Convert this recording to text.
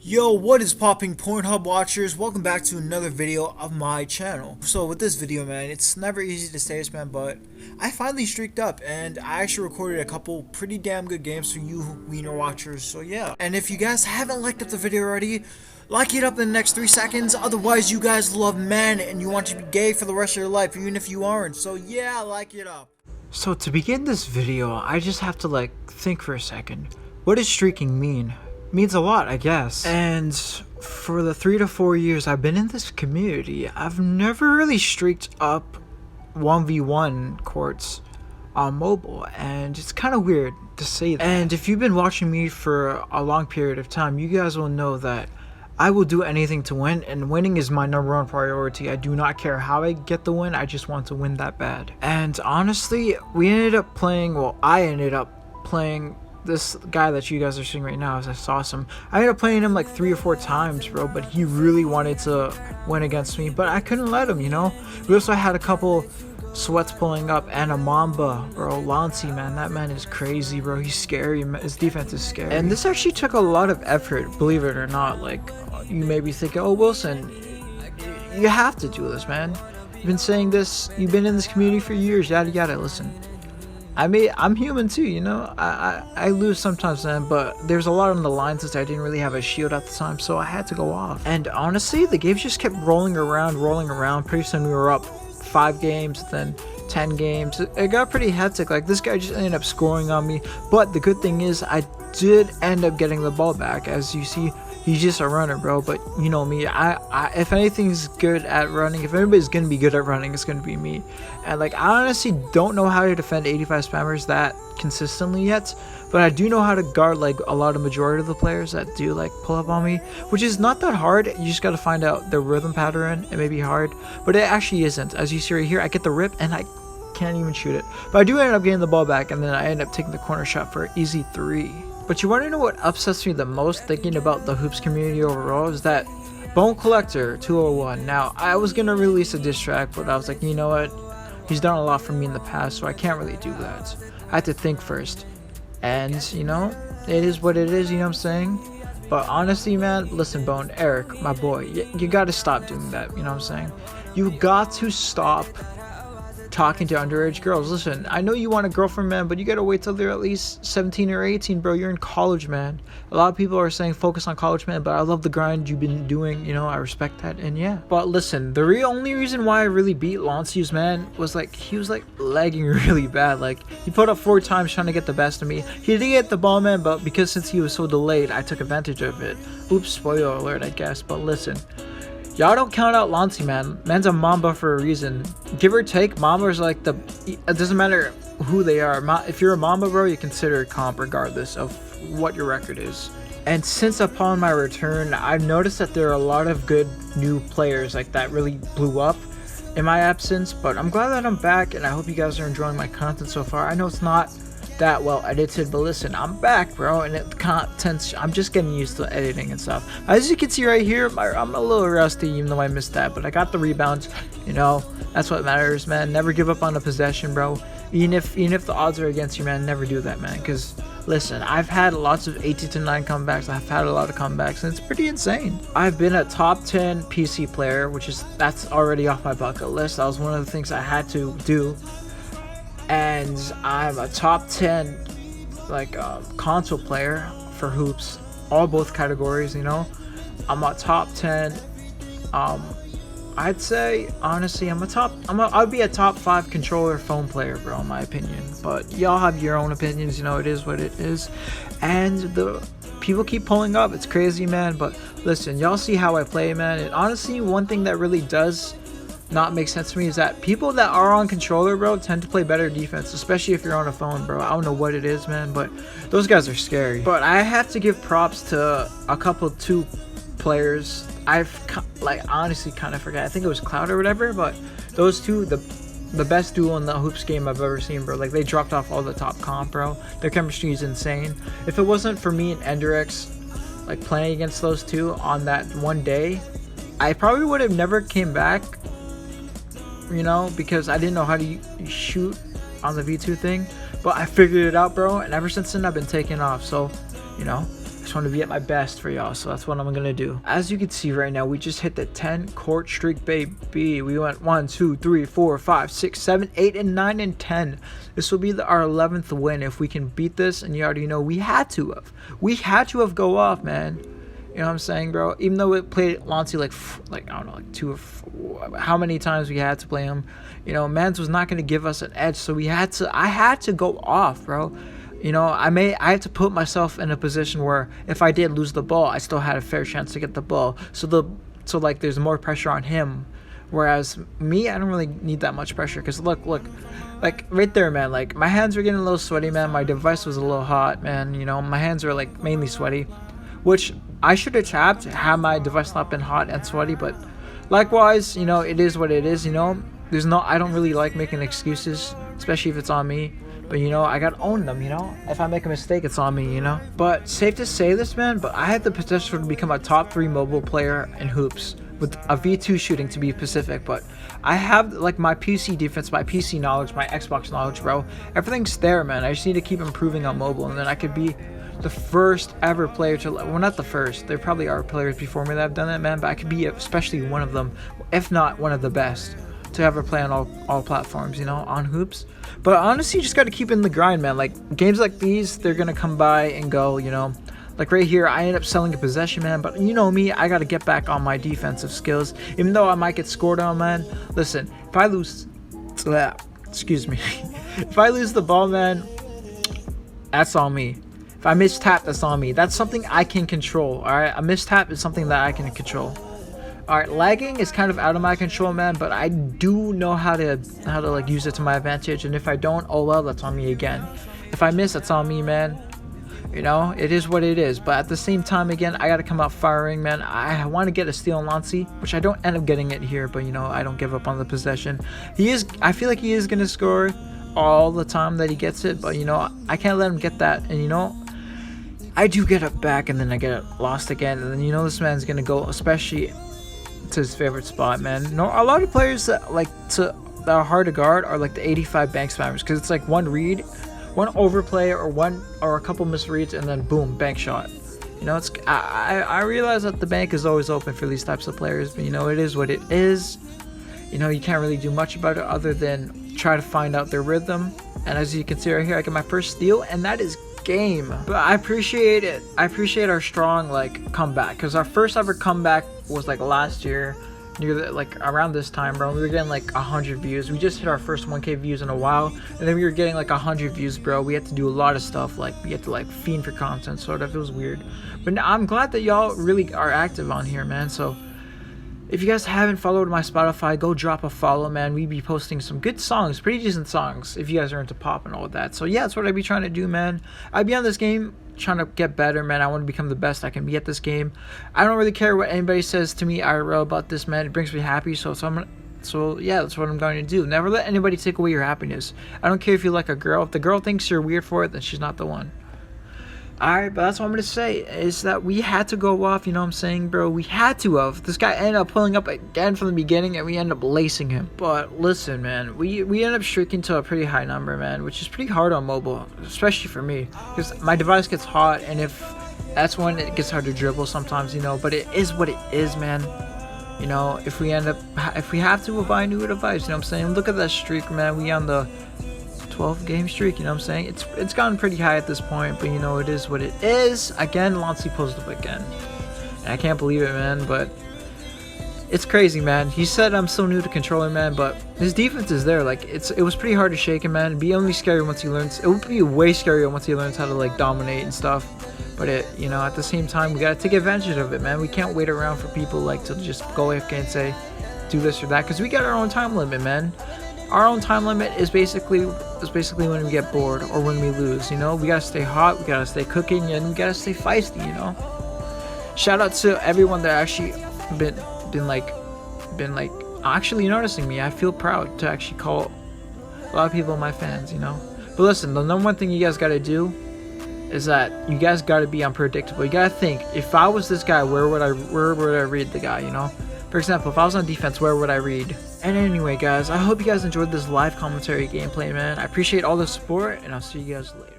Yo, what is popping, Pornhub watchers? Welcome back to another video of my channel. So with this video, man, it's never easy to say this, man, but I finally streaked up and I actually recorded a couple pretty damn good games for you wiener watchers. So yeah, and if you guys haven't liked up the video already, like it up in the next 3 seconds. Otherwise, you guys love men and you want to be gay for the rest of your life, even if you aren't. So yeah, like it up. So to begin this video, I just have to think for a second. What does streaking mean? Means a lot, I guess. And for the 3 to 4 years I've been in this community, I've never really streaked up 1v1 courts on mobile, and it's kind of weird to say that. And if you've been watching me for a long period of time, you guys will know that I will do anything to win, and winning is my #1 priority. I do not care how I get the win, I just want to win that bad. And honestly, we ended up playing, well, I ended up playing this guy that you guys are seeing right now. Is awesome. I ended up playing him like 3 or 4 times, bro, but he really wanted to win against me, but I couldn't let him, you know. We also had a couple sweats pulling up and a Mamba, bro. Lancy, man, that man is crazy, bro. He's scary. His defense is scary, and this actually took a lot of effort, believe it or not. Like, you may be thinking, oh, Wilson, you have to do this, man. You've been saying this, you've been in this community for years, yada yada. Listen, I'm human too, you know. I lose sometimes, man, but there's a lot on the line since I didn't really have a shield at the time, so I had to go off. And honestly, the games just kept rolling around. Pretty soon we were up 5 games, then 10 games. It got pretty hectic. Like, this guy just ended up scoring on me, but the good thing is I did end up getting the ball back. As you see, he's just a runner, bro, but you know me, I if anything's good at running, if anybody's gonna be good at running, it's gonna be me. And like, I honestly don't know how to defend 85 spammers that consistently yet, but I do know how to guard like a lot of majority of the players that do like pull up on me, which is not that hard. You just gotta find out the rhythm pattern. It may be hard, but it actually isn't. As you see right here, I get the rip and I can't even shoot it, but I do end up getting the ball back, and then I end up taking the corner shot for an easy 3. But you want to know what upsets me the most thinking about the Hoopz community overall is that Bone Collector 201. Now, I was going to release a diss track, but I was like, you know what? He's done a lot for me in the past, so I can't really do that. I had to think first. And, you know, it is what it is, you know what I'm saying? But honestly, man, listen, Bone, Eric, my boy, you got to stop doing that, you know what I'm saying? You got to stop talking to underage girls. Listen, I know you want a girlfriend, man, but you gotta wait till they're at least 17 or 18, bro. You're in college, man. A lot of people are saying focus on college, man, but I love the grind you've been doing, you know. I respect that, and yeah. But listen, the only reason why I really beat Lancius, man, was like he was like lagging really bad. Like, he put up 4 times trying to get the best of me. He did get the ball, man, but because since he was so delayed, I took advantage of it. Oops, spoiler alert, I guess. But listen, y'all don't count out Lancy, man. Man's a Mamba for a reason. Give or take, Mambas are like it doesn't matter who they are. If you're a Mamba, bro, you consider a comp regardless of what your record is. And since upon my return, I've noticed that there are a lot of good new players like that really blew up in my absence. But I'm glad that I'm back, and I hope you guys are enjoying my content so far. I know it's not that well edited, but listen, I'm back, bro, and it content's, I'm just getting used to editing and stuff. As you can see right here, I'm a little rusty, even though I missed that, but I got the rebounds, you know. That's what matters, man. Never give up on a possession, bro. Even if the odds are against you, man, never do that, man. Because listen, I've had lots of 18 to 9 comebacks. I've had a lot of comebacks, and it's pretty insane. I've been a top 10 PC player, that's already off my bucket list. That was one of the things I had to do. And I'm a top 10 console player for Hoopz, both categories, you know. I'm a top 10. I'd say honestly I'd be a top 5 controller phone player, bro, in my opinion. But y'all have your own opinions, you know. It is what it is, and the people keep pulling up. It's crazy, man. But listen, y'all see how I play, man. And honestly, one thing that really does not make sense to me is that people that are on controller, bro, tend to play better defense, especially if you're on a phone, bro. I don't know what it is, man, but those guys are scary. But I have to give props to a couple 2 players. I've honestly kind of forgot. I think it was Cloud or whatever, but those 2, the best duo in the Hoopz game I've ever seen, bro. Like, they dropped off all the top comp, bro. Their chemistry is insane. If it wasn't for me and Enderex like playing against those 2 on that one day, I probably would have never came back, you know, because I didn't know how to shoot on the V2 thing. But I figured it out, bro, and ever since then I've been taking off. So, you know, just want to be at my best for y'all, so that's what I'm gonna do. As you can see right now, we just hit the 10 court streak, baby. We went 1, 2, 3, 4, 5, 6, 7, 8, and 9, and 10. This will be our 11th win if we can beat this, and you already know we had to have go off, man. You know what I'm saying, bro? Even though we played Lancy like I don't know, like 2 or 4, how many times we had to play him, you know, Mans was not gonna give us an edge, so I had to go off, bro. You know, I had to put myself in a position where if I did lose the ball, I still had a fair chance to get the ball. So like there's more pressure on him, whereas me, I don't really need that much pressure. Cause look, like right there, man. Like my hands were getting a little sweaty, man. My device was a little hot, man. You know, my hands were like mainly sweaty, which I should have tapped had my device not been hot and sweaty. But likewise, you know, it is what it is. You know, I don't really like making excuses, especially if it's on me. But, you know, I gotta own them, you know? If I make a mistake, it's on me, you know? But safe to say this, man, but I had the potential to become a top 3 mobile player in Hoopz with a V2 shooting, to be specific. But I have, like, my PC defense, my PC knowledge, my Xbox knowledge, bro. Everything's there, man. I just need to keep improving on mobile, and then I could be the first ever player to, well, not the first. There probably are players before me that have done that, man, but I could be especially one of them, if not one of the best, to ever play on all platforms, you know, on Hoopz. But honestly, you just got to keep in the grind, man. Like games like these, they're gonna come by and go, you know. Like right here, I end up selling a possession, man, but you know me, I got to get back on my defensive skills, even though I might get scored on, man. Listen, if I lose excuse me, if I lose the ball, man, that's on me. If I mistap, that's on me. That's something I can control. All right, a mistap is something that I can control. Alright, lagging is kind of out of my control, man, but I do know how to like use it to my advantage, and if I don't, oh well, that's on me again. If I miss, that's on me, man. You know, it is what it is, but at the same time, again, I gotta come out firing, man. I want to get a steal on Lancy, which I don't end up getting it here, but you know, I don't give up on the possession. I feel like he is gonna score all the time that he gets it, but you know, I can't let him get that, and you know, I do get it back, and then I get it lost again, and then you know this man's gonna go, especially to his favorite spot, man. No, a lot of players that that are hard to guard are like the 85 bank spammers, because it's like one read, one overplay, or a couple misreads, and then boom, bank shot. You know, it's I realize that the bank is always open for these types of players, but you know, it is what it is. You know, you can't really do much about it other than try to find out their rhythm. And as you can see right here, I get my first steal, and that is game. But I appreciate it. I appreciate our strong like comeback, because our first ever comeback was like last year, near like around this time, bro. We were getting like 100 views. We just hit our first 1K views in a while, and then we were getting like 100 views, bro. We had to do a lot of stuff, like we had to like fiend for content, sort of. It was weird, but I'm glad that y'all really are active on here, man. So if you guys haven't followed my Spotify, go drop a follow, man. We be posting some good songs, pretty decent songs, if you guys are into pop and all that. So yeah, that's what I be trying to do, man. I be on this game trying to get better, man. I want to become the best I can be at this game. I don't really care what anybody says to me IRL about this, man. It brings me happy, so yeah, that's what I'm going to do. Never let anybody take away your happiness. I don't care if you like a girl. If the girl thinks you're weird for it, then she's not the one. Alright, but that's what I'm going to say, is that we had to go off, you know what I'm saying, bro? We had to have. This guy ended up pulling up again from the beginning, and we ended up lacing him. But listen, man, we ended up streaking to a pretty high number, man, which is pretty hard on mobile, especially for me, because my device gets hot, and if that's when it gets hard to dribble sometimes, you know, but it is what it is, man. You know, if we have to, we'll buy a new device, you know what I'm saying? Look at that streak, man. We on the 12 game streak, you know what I'm saying? It's gotten pretty high at this point, but you know, it is what it is. Again, Lancy posted up again, and I can't believe it, man, but it's crazy, man. He said I'm so new to controlling, man, but his defense is there. Like, it was pretty hard to shake him, man. It'd be only scary once he learns. It would be way scarier once he learns how to like dominate and stuff. But you know, at the same time, we gotta take advantage of it, man. We can't wait around for people like to just go AFK and say do this or that, because we got our own time limit, man. Our own time limit is basically when we get bored or when we lose, you know? We gotta stay hot, we gotta stay cooking, and we gotta stay feisty, you know? Shout out to everyone that actually been like actually noticing me. I feel proud to actually call a lot of people my fans, you know? But listen, the number one thing you guys gotta do is that you guys gotta be unpredictable. You gotta think, if I was this guy, where would I read the guy, you know? For example, if I was on defense, where would I read? And anyway, guys, I hope you guys enjoyed this live commentary gameplay, man. I appreciate all the support, and I'll see you guys later.